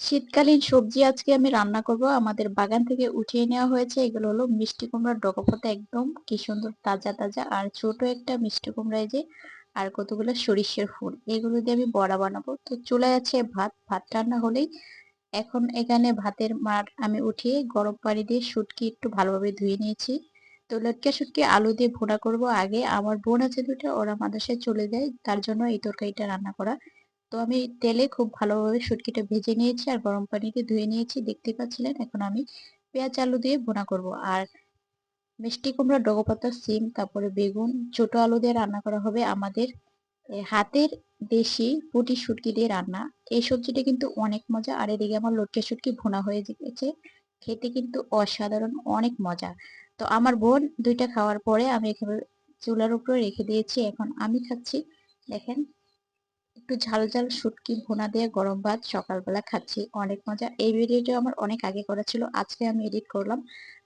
শীতকালীন সবজি আজকে আমি রান্না করব। আমাদের বাগান থেকে উঠিয়ে নেওয়া হয়েছে। এগুলো হলো মিষ্টি কুমড়ার ডগা পাতা, একদম কি সুন্দর তাজা তাজা। আর ছোট একটা মিষ্টি কুমড়া এই যে, আর কতগুলো সরিষার ফুল, এগুলো দিয়ে আমি বড়া বানাবো। তো চুলায় আছে ভাত, ভাত রান্না হলেই এখন এখানে ভাতের মার আমি উঠিয়ে গরম পানি দিয়ে শুটকি একটু ভালোভাবে ধুয়ে নিয়েছি। তো লটকা শুটকি আলু দিয়ে ভুনা করব। আগে আমার বোন আছে দুটো, ওরা মাদ্রাসায় চলে যায়, তার জন্য এই তরকারিটা রান্না করা। তো আমি তেলে খুব ভালোভাবে শুটকিটা ভেজে নিয়েছি আর গরম পানিতে ধুয়ে নিয়েছি, দেখতে পাচ্ছিলেন। এখন আমি পেঁয়াজ আলু দিয়ে ভুনা করব। আর মিষ্টি কুমড়া, ডগা পাতা, সিম, তারপরে বেগুন, ছোট আলু দিয়ে রান্না করা হবে আমাদের হাতের দেশি পুঁটি শুটকি দিয়ে রান্না। এই সবজিটা কিন্তু অনেক মজা। আর এদিকে আমার লটকে শুটকি ভুনা হয়ে গেছে, খেতে কিন্তু অসাধারণ, অনেক মজা। তো আমার বোন দুইটা খাওয়ার পরে আমি এখানে চুলার উপরে রেখে দিয়েছি, এখন আমি খাচ্ছি। দেখেন, একটু ঝাল ঝাল শুটকি ভুনা দিয়ে গরম ভাত সকালবেলা খাচ্ছি, অনেক মজা। এই ভিডিওটা আমার অনেক আগে করা ছিল, আজকে আমি এডিট করলাম।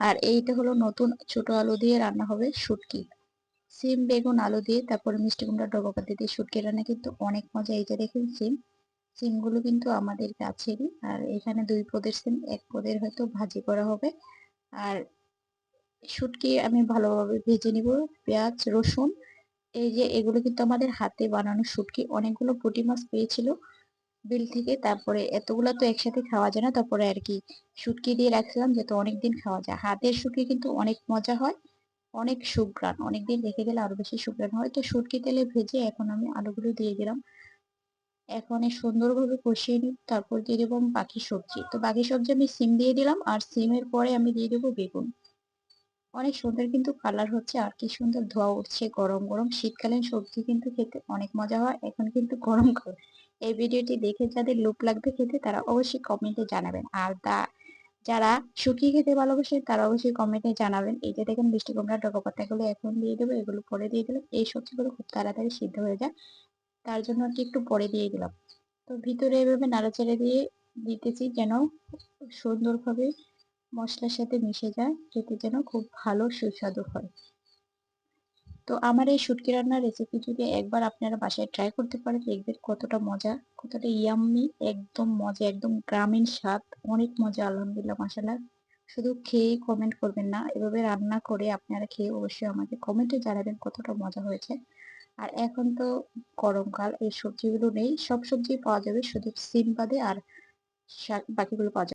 আর এইটা হলো নতুন, ছোট আলু দিয়ে রান্না হবে শুটকি। সিম, বেগুন, আলু দিয়ে, তারপরে মিষ্টি কুমড়া, ডগা পাতা দিয়ে শুটকি রান্না কিন্তু অনেক মজা। এই যে দেখুন সিমগুলো কিন্তু আমাদের গাছেরই। আর এখানে দুই পদের সিম, এক পদের হয়তো ভাজি করা হবে। আর শুটকি আমি ভালোভাবে ভেজে নিব, পেঁয়াজ রসুন। এই যে এগুলো কিন্তু আমাদের হাতে বানানো শুটকি, অনেকগুলো পুঁটি মাছ পেয়েছিল বিল থেকে, তারপরে এতগুলা তো একসাথে খাওয়া যায় না, তারপরে আর কি শুটকি দিয়ে রাখছিলাম যাতে অনেকদিন খাওয়া যায়। হাতের শুটকি কিন্তু অনেক মজা হয়, অনেক সুঘ্রাণ, অনেকদিন রেখে দিলে আরো বেশি সুঘ্রাণ হয়। তো শুটকি তেলে ভেজে এখন আমি আলুগুলো দিয়ে দিলাম। এখন এই সুন্দরভাবে কষিয়ে নিই, তারপর দিয়ে দেবো আমি বাকি সবজি। তো বাকি সবজি আমি সিম দিয়ে দিলাম, আর সিমের পরে আমি দিয়ে দেবো বেগুন। অনেক সুন্দর কিন্তু কালার হচ্ছে, আর কি সুন্দর ধোয়া উঠছে গরম গরম। শীতকালীন সবজি কিন্তু খেতে অনেক মজা হয়, এখন কিন্তু গরমকাল। এই ভিডিওটি দেখে যাদের লোভ লাগবে খেতে, তারা অবশ্যই কমেন্টে জানাবেন। আর যারা শুকিয়ে খেতে ভালোবাসে তারা অবশ্যই কমেন্টে জানাবেন। এই যে দেখেন মিষ্টি কুমড়া, ডগা পাতাগুলো এখন দিয়ে দেবো, এগুলো পরে দিয়ে দিলাম। এই সবজিগুলো খুব তাড়াতাড়ি সিদ্ধ হয়ে যায়, তার জন্য আর কি একটু পরে দিয়ে দিলাম। তো ভিতরে এভাবে নাড়াচাড়া দিয়ে দিতেছি যেন সুন্দরভাবে মশলার সাথে মিশে যায়, খেতে যেন খুব ভালো সুস্বাদু হয়। তো আমার এই শুটকি রান্নার রেসিপি যদি একবার আপনারা বাসায় ট্রাই করতে পারেন, দেখবেন কতটা মজা, কতটা ইয়াম্মি, একদম মজা, একদম গ্রামীণ স্বাদ, অনেক মজা। আলহামদুলিল্লাহ, মাশাআল্লাহ। শুধু খেয়ে কমেন্ট করবেন না, এভাবে রান্না করে আপনারা খেয়ে অবশ্যই আমাকে কমেন্টে জানাবেন কতটা মজা হয়েছে। আর এখন তো গরমকাল, এই সবজিগুলো নেই, সব সবজি পাওয়া যাবে, শুধু সিম বাদে, আর শাক বাকিগুলো পাওয়া যাবে।